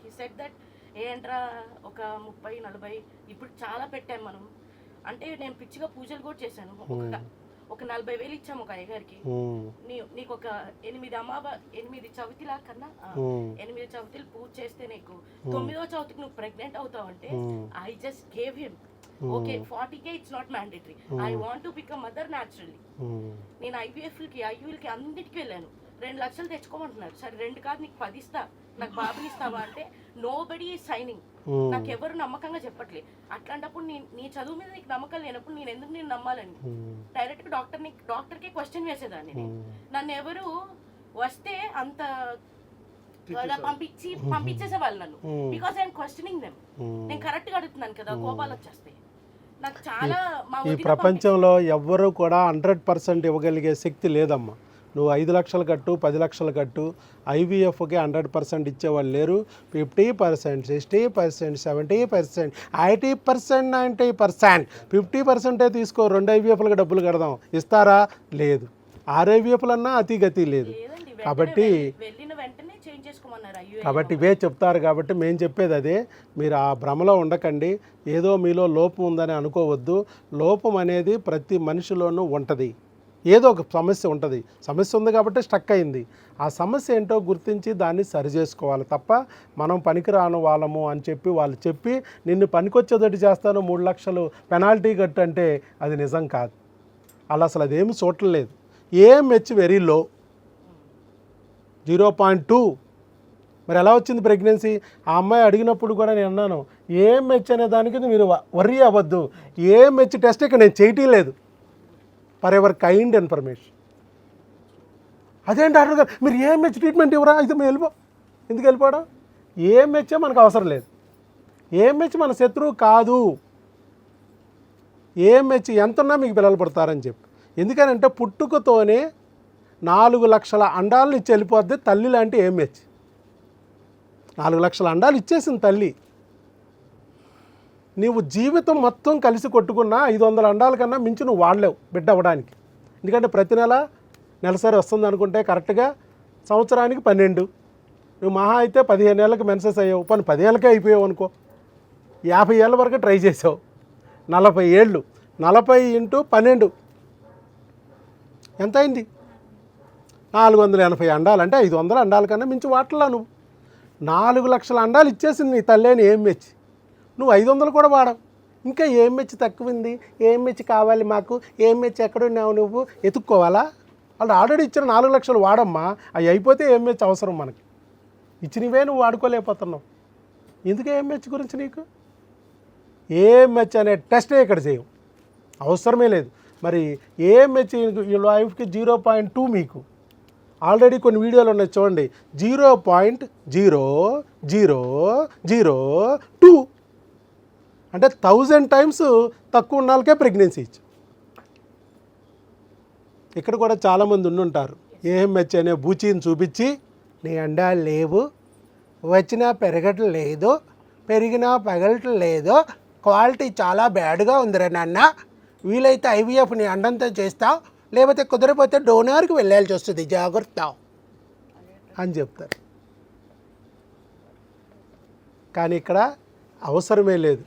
హి సెడ్ దట్ ఏంట్రా ఒక 30-40 ఇప్పుడు చాలా పెట్టాం మనం అంటే. నేను పిచ్చిగా పూజలు కూడా చేశాను. ఒక 40,000 ఇచ్చాము ఒక అయ్యగారికి. నీకు ఒక 8 చవితిలా కన్నా 8 చవితిలు పూజ చేస్తే నీకు 9వ చవితికి నువ్వు ప్రెగ్నెంట్ అవుతావు అంటే I just gave him okay 40K it's not mandatory, I want to become mother naturally. నేను ఐవీఎఫ్లకి ఐయుఎల్కి అన్నిటికీ వెళ్ళాను. 2 లక్షలు తెచ్చుకోమంటున్నారు. సరే 2 కాదు నీకు 10 ఇస్తా, నాకు బాబుని ఇస్తావా అంటే నో బడీ ఈజ్ సైనింగ్. నాకు ఎవరు నమ్మకంగా చెప్పట్లేదు. అట్లాంటప్పుడు నీ చదువు మీద నీకు నమ్మకం లేనప్పుడు నేను ఎందుకు నేను నమ్మాలని డైరెక్ట్ గా డాక్టర్కే క్వశ్చన్ వేసేదాన్ని. నన్ను ఎవరు వస్తే అంత పంపించేసేవాళ్ళు నన్ను, బికాస్ ఐఎమ్ క్వశ్చనింగ్ దెమ్. నేను కరెక్ట్ గా అడుగుతున్నాను కదా, కోపాలు వచ్చేస్తాయి నాకు చాలా. ఈ ప్రపంచంలో ఎవ్వరూ కూడా 100% ఇవ్వగలిగే శక్తి లేదమ్మా. నువ్వు 5 లక్షలు కట్టు, 10 లక్షలు కట్టు, ఐవీఎఫ్కి 100% ఇచ్చేవాళ్ళు లేరు. 50%, 60%, 70%, 80%, 90%, 50% తీసుకో. 2 ఐవీఎఫ్లకు డబ్బులు కడదాం, ఇస్తారా? లేదు. 6 ఐవీఎఫ్లు అన్నా అతి గతి లేదు. కాబట్టి ఇవే చెప్తారు. కాబట్టి మేము చెప్పేది అదే, మీరు ఆ భ్రమలో ఉండకండి. ఏదో మీలో లోపం ఉందని అనుకోవద్దు. లోపం అనేది ప్రతి మనిషిలోనూ ఉంటుంది. ఏదో ఒక సమస్య ఉంటుంది. సమస్య ఉంది కాబట్టి స్టక్ అయింది. ఆ సమస్య ఏంటో గుర్తించి దాన్ని సరి చేసుకోవాలి తప్ప మనం పనికిరాను వాళ్ళము అని చెప్పి వాళ్ళు చెప్పి నిన్ను పనికొచ్చేదటి చేస్తాను 3 లక్షలు పెనాల్టీ కట్టు అంటే అది నిజం కాదు. అలా అసలు అదేమి చూడలేదు. AMH very low 0.2. మరి ఎలా వచ్చింది ప్రెగ్నెన్సీ? ఆ అమ్మాయి అడిగినప్పుడు కూడా నేను అన్నాను ఏఎంహెచ్ అనే దానికి మీరు వర్రీ అవ్వద్దు. ఏఎంహెచ్ టెస్ట్ ఇక్కడ నేను చేయటం లేదు, ఫర్ ఎవర్ కైండ్ ఇన్ఫర్మేషన్. అదేంటి డాక్టర్ గారు మీరు ఏఎంహెచ్ ట్రీట్మెంట్ ఇవ్వరా? అయితే మేము ఎందుకు వెళ్ళిపోవడం? ఏఎంహెచ్ మనకు అవసరం లేదు. ఏఎంహెచ్ మన శత్రువు కాదు. ఏఎంహెచ్ ఎంతున్నా మీకు పిల్లలు పుడతారని చెప్పి. ఎందుకనంటే పుట్టుకతోనే 4 లక్షల అండాలను ఇచ్చి వెళ్ళిపోద్ది తల్లి లాంటి ఏఎంహెచ్. 4 లక్షల అండాలు ఇచ్చేసింది తల్లి. నీవు జీవితం మొత్తం కలిసి కొట్టుకున్న 500 అండాల కన్నా మించి నువ్వు వాడలేవు బిడ్డ అవ్వడానికి. ఎందుకంటే ప్రతి నెలసరి వస్తుంది అనుకుంటే కరెక్ట్గా సంవత్సరానికి 12. నువ్వు మహా అయితే 15 ఏళ్ళకి మెన్సెస్ అయ్యావు, 10 ఏళ్ళకే అయిపోయావు అనుకో. 50 ఏళ్ళ వరకు ట్రై చేసావు, 40 ఏళ్ళు. 40 × 12 ఎంత అయింది? 480 అండాలు. అంటే 500 అండాల కన్నా మించి వాటలా నువ్వు. 4 లక్షల అండాలు ఇచ్చేసింది నీ తల్లేని ఏఎంహెచ్. నువ్వు 500 కూడా వాడవు. ఇంకా ఏఎంహెచ్ తక్కువంది, ఏఎంహెచ్ కావాలి మాకు, ఏఎంహెచ్ ఎక్కడున్నావు నువ్వు ఎత్తుక్కోవాలా? వాళ్ళు ఆల్రెడీ ఇచ్చిన 4 లక్షలు వాడమ్మా. అవి అయిపోతే ఏఎంహెచ్ అవసరం మనకి. ఇచ్చినవే నువ్వు వాడుకోలేకపోతున్నావు. ఎందుకు ఏఎంహెచ్ గురించి నీకు? ఏఎంహెచ్ అనే టెస్టే ఇక్కడ చేయం, అవసరమే లేదు. మరి ఏఎంహెచ్ ఈ లైఫ్కి 0.2 మీకు ఆల్రెడీ కొన్ని వీడియోలు ఉన్నాయి చూడండి. 0.0002 అంటే 1000 టైమ్స్ తక్కువ ఉన్న వాళ్ళకే ప్రెగ్నెన్సీ ఇచ్చు. ఇక్కడ కూడా చాలామంది ఉండుంటారు, ఏఎంహెచ్ అనే బూచీని చూపించి నీ అండాలు లేవు, వచ్చినా పెరగటం లేదు, పెరిగినా పగలటం లేదు, క్వాలిటీ చాలా బ్యాడ్గా ఉందిరా నాన్న, వీలైతే ఐవీఎఫ్ నీ అండంతో చేస్తావు, లేకపోతే కుదరపోతే డోనార్కి వెళ్ళాల్సి వస్తుంది, జాగ్రత్త అని చెప్తారు. కానీ ఇక్కడ అవసరమే లేదు.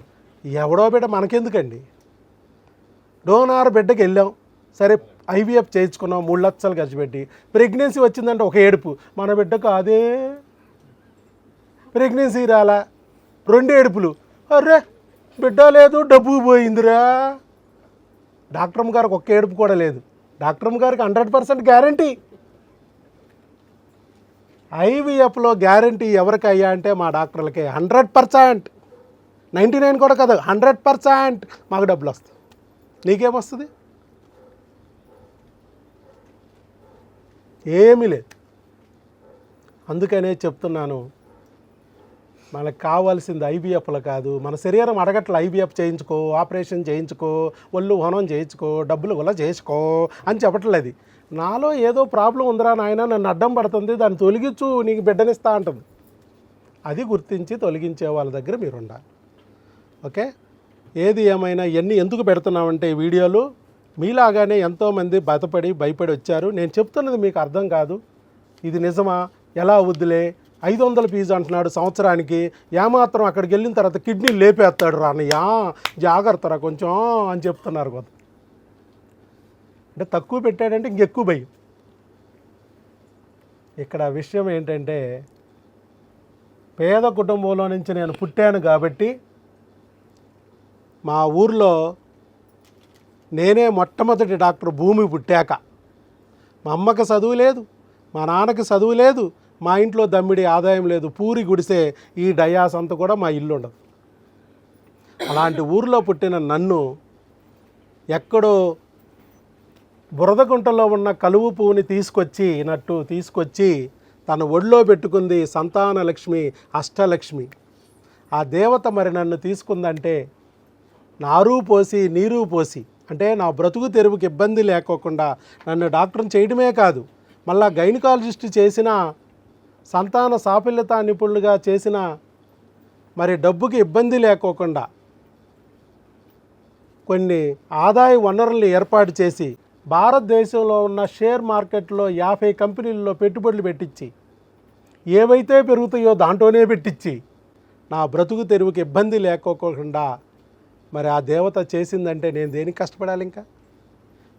ఎవడో బిడ్డ మనకెందుకండి? డోనార్ బిడ్డకి వెళ్ళాం, సరే ఐవీఎఫ్ చేయించుకున్నాం, 3 లక్షలు ఖర్చు పెట్టి, ప్రెగ్నెన్సీ వచ్చిందంటే ఒక ఏడుపు, మన బిడ్డకు అదే ప్రెగ్నెన్సీ రాలా, 2 ఏడుపులు, అర్రే బిడ్డ లేదు డబ్బు పోయిందిరా. డాక్టర్ గారికి ఒక్క ఏడుపు కూడా లేదు. డాక్టర్ గారికి 100% గ్యారంటీ. ఐవీఎఫ్లో గ్యారంటీ ఎవరికి అయ్యా అంటే మా డాక్టర్లకే 100%, 99 కూడా కాదు, 100% మాకు డబ్బులు వస్తాయి. నీకేమొస్తుంది? ఏమీ లేదు. అందుకనే చెప్తున్నాను, మనకు కావాల్సింది ఐవీఎఫ్లో కాదు. మన శరీరం అడగట్ల ఐవీఎఫ్ చేయించుకో, ఆపరేషన్ చేయించుకో, ఒళ్ళు హోనం చేయించుకో, డబ్బులు వల్ల చేసుకో అని చెప్పట్లేదు. నాలో ఏదో ప్రాబ్లం ఉందిరా నాయన, నన్ను అడ్డం పడుతుంది, దాన్ని తొలగించు, నీకు బిడ్డనిస్తా అంటుంది. అది గుర్తించి తొలగించే వాళ్ళ దగ్గర మీరు ఉండాలి. ఓకే, ఏది ఏమైనా ఇవన్నీ ఎందుకు పెడుతున్నామంటే ఈ వీడియోలు, మీలాగానే ఎంతోమంది భయపడి వచ్చారు. నేను చెప్తున్నది మీకు అర్థం కాదు, ఇది నిజమా, ఎలా అవుద్దులే, 500 ఫీజు అంటున్నాడు సంవత్సరానికి, ఏమాత్రం అక్కడికి వెళ్ళిన తర్వాత కిడ్నీ లేపేస్తాడు రా అన్నయ్య, జాగ్రత్తరా కొంచెం అని చెప్తున్నారు కొంత. అంటే తక్కువ పెట్టాడంటే ఇంకెక్కువ భయం. ఇక్కడ విషయం ఏంటంటే, పేద కుటుంబంలో నుంచి నేను పుట్టాను కాబట్టి మా ఊర్లో నేనే మొట్టమొదటి డాక్టర్ భూమి పుట్టాక. మా అమ్మకి చదువు లేదు, మా నాన్నకి చదువు లేదు, మా ఇంట్లో దమ్మిడి ఆదాయం లేదు, పూరి గుడిసే, ఈ డయాస్ అంతా కూడా మా ఇల్లు ఉండదు. అలాంటి ఊర్లో పుట్టిన నన్ను ఎక్కడో బురదగుంటలో ఉన్న కలువు పువ్వుని తీసుకొచ్చి తన ఒళ్ళో పెట్టుకుంది సంతాన లక్ష్మి, అష్టలక్ష్మి. ఆ దేవత మరి నన్ను తీసుకుందంటే నారు పోసి నీరు పోసి, అంటే నా బ్రతుకు తెరువుకి ఇబ్బంది లేకోకుండా నన్ను డాక్టర్ని చేయడమే కాదు, మళ్ళా గైనకాలజిస్ట్ చేసిన, సంతాన సాఫల్యత నిపుణులుగా చేసిన, మరి డబ్బుకి ఇబ్బంది లేకోకుండా కొన్ని ఆదాయ వనరుల్ని ఏర్పాటు చేసి భారతదేశంలో ఉన్న షేర్ మార్కెట్లో 50 కంపెనీల్లో పెట్టుబడులు పెట్టించి, ఏవైతే పెరుగుతాయో దాంట్లోనే పెట్టించి నా బ్రతుకు తెరువుకి ఇబ్బంది లేకోకుండా మరి ఆ దేవత చేసిందంటే నేను దేనికి కష్టపడాలి? ఇంకా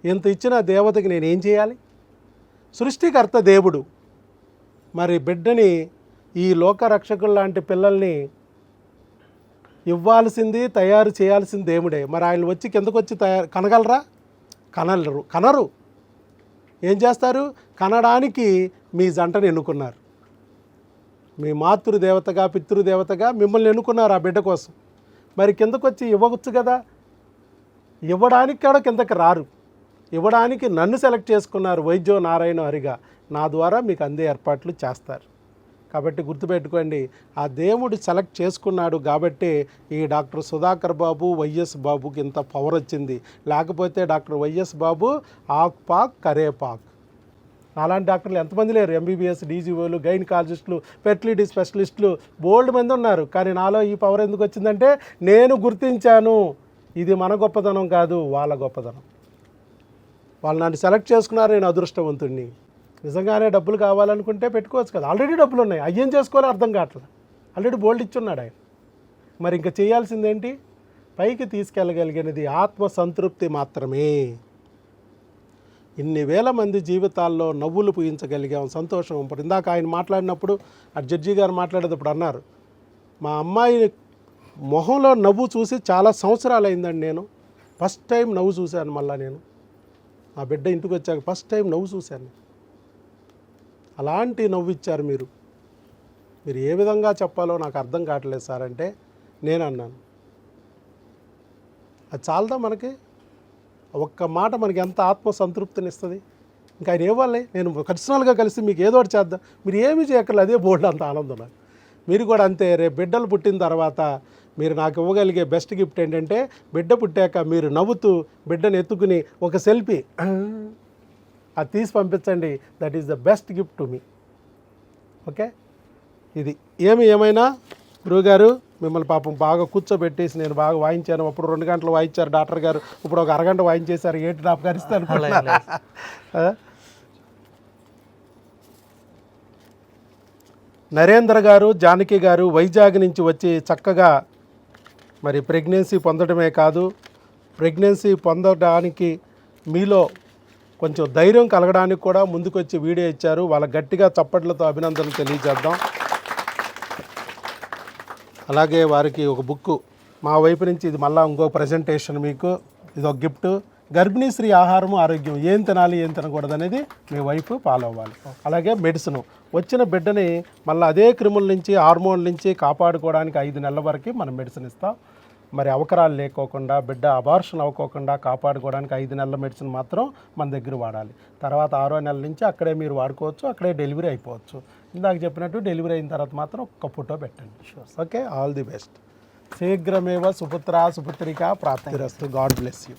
ఇంత ఇచ్చిన దేవతకి నేనేం చేయాలి? సృష్టికర్త దేవుడు మరి బిడ్డని, ఈ లోకరక్షకులు లాంటి పిల్లల్ని ఇవ్వాల్సింది, తయారు చేయాల్సింది దేవుడే. మరి ఆయన వచ్చి కిందకు వచ్చి కనగలరా? కనరు. ఏం చేస్తారు? కనడానికి మీ జంటను ఎన్నుకున్నారు. మీ మాతృదేవతగా, పితృదేవతగా మిమ్మల్ని ఎన్నుకున్నారు ఆ బిడ్డ కోసం. మరి కిందకు వచ్చి ఇవ్వచ్చు కదా. ఇవ్వడానికి కూడా కిందకి రారు. ఇవ్వడానికి నన్ను సెలెక్ట్ చేసుకున్నారు వైద్యో నారాయణ హరిగా. నా ద్వారా మీకు అందే ఏర్పాట్లు చేస్తారు. కాబట్టి గుర్తుపెట్టుకోండి, ఆ దేవుడు సెలెక్ట్ చేసుకున్నాడు కాబట్టి ఈ డాక్టర్ సుధాకర్ బాబు, వైఎస్ బాబుకి ఇంత పవర్ వచ్చింది. లేకపోతే డాక్టర్ వైఎస్ బాబు ఆక్పాక్ కరేపాక్. అలాంటి డాక్టర్లు ఎంతమంది లేరు. ఎంబీబీఎస్, డీజీఓలు, గైనకాలజిస్టులు, ఫెర్టిలిటీ స్పెషలిస్టులు బోల్డ్ మంది ఉన్నారు. కానీ నాలో ఈ పవర్ ఎందుకు వచ్చిందంటే నేను గుర్తించాను, ఇది మన గొప్పదనం కాదు, వాళ్ళ గొప్పదనం. వాళ్ళు నన్ను సెలెక్ట్ చేసుకున్నారు, నేను అదృష్టవంతుడిని. నిజంగానే డబ్బులు కావాలనుకుంటే పెట్టుకోవచ్చు కదా, ఆల్రెడీ డబ్బులు ఉన్నాయి, అయ్యేం చేసుకోవాలో అర్థం కావట్లేదు. ఆల్రెడీ బోల్డ్ ఇచ్చున్నాడు ఆయన. మరి ఇంకా చేయాల్సిందేంటి? పైకి తీసుకెళ్ళగలిగినది ఆత్మసంతృప్తి మాత్రమే. ఇన్ని వేల మంది జీవితాల్లో నవ్వులు పూయించగలిగాం, సంతోషం. ఇప్పుడు ఇందాక ఆయన మాట్లాడినప్పుడు, ఆ జడ్జి గారు మాట్లాడేటప్పుడు అన్నారు, మా అమ్మాయి మొహంలో నవ్వు చూసి చాలా సంవత్సరాలు అయిందండి, నేను ఫస్ట్ టైం నవ్వు చూశాను. మళ్ళీ నేను ఆ బిడ్డ ఇంటికి వచ్చాక ఫస్ట్ టైం నవ్వు చూశాను. అలాంటి నవ్వు ఇచ్చారు మీరు. మీరు ఏ విధంగా చెప్పాలో నాకు అర్థం కావట్లేదు సార్ అంటే నేను అన్నాను, అది చాలదా మనకి? ఒక్క మాట మనకి ఎంత ఆత్మసంతృప్తిని ఇస్తుంది? ఇంకా ఆయన ఇవ్వాలి. నేను పర్సనల్గా కలిసి మీకు ఏదో ఒకటి చేద్దాం, మీరు ఏమీ చేయక్కర్లేదు, అదే బోల్డ్ అంత ఆనందం నాకు. మీరు కూడా అంతే. రేపు బిడ్డలు పుట్టిన తర్వాత మీరు నాకు ఇవ్వగలిగే బెస్ట్ గిఫ్ట్ ఏంటంటే బిడ్డ పుట్టాక మీరు నవ్వుతూ బిడ్డను ఎత్తుకుని ఒక సెల్ఫీ అది తీసి పంపించండి. That is the best gift to me. Okay, ఇది ఏమైనా గురువుగారు మిమ్మల్ని పాపం బాగా కూర్చోబెట్టేసి నేను బాగా వాయించాను. అప్పుడు 2 గంటలు వాయించారు డాక్టర్ గారు, ఇప్పుడు ఒక అరగంట వాయించేశారు. ఏంటి నా పరిస్థితి అనుకుంటున్నా. నరేంద్ర గారు, జానకి గారు వైజాగ్ నుంచి వచ్చి చక్కగా మరి ప్రెగ్నెన్సీ పొందడమే కాదు, ప్రెగ్నెన్సీ పొందడానికి మీలో కొంచెం ధైర్యం కలగడానికి కూడా ముందుకొచ్చి వీడియో ఇచ్చారు. వాళ్ళ గట్టిగా చప్పట్లతో అభినందనలు తెలియజేద్దాం. అలాగే వారికి ఒక బుక్ మా వైపు నుంచి, ఇది మళ్ళీ ఇంకో ప్రజెంటేషన్ మీకు, ఇది ఒక గిఫ్ట్. గర్భిణీ స్త్రీ ఆహారము ఆరోగ్యం, ఏం తినాలి ఏం తినకూడదు అనేది మీ వైఫ్ ఫాలో అవ్వాలి. అలాగే మెడిసిన్, వచ్చిన బిడ్డని మళ్ళీ అదే క్రిముల నుంచి హార్మోన్ల నుంచి కాపాడుకోవడానికి 5 నెలల వరకు మనం మెడిసిన్ ఇస్తాం. మరి అవకరాలు లేకోకుండా బిడ్డ అబార్షన్ అవ్వకోకుండా కాపాడుకోవడానికి 5 నెలల మెడిసిన్ మాత్రం మన దగ్గర వాడాలి. తర్వాత 6వ నెల నుంచి అక్కడే మీరు వాడుకోవచ్చు, అక్కడే డెలివరీ అయిపోవచ్చు. ఇందాక చెప్పినట్టు డెలివరీ అయిన తర్వాత మాత్రం ఒక్క ఫోటో పెట్టండి. Okay, all the best. శీఘ్రమేవ సుపుత్ర సుపుత్రిక ప్రాప్తిరస్తు. God bless you.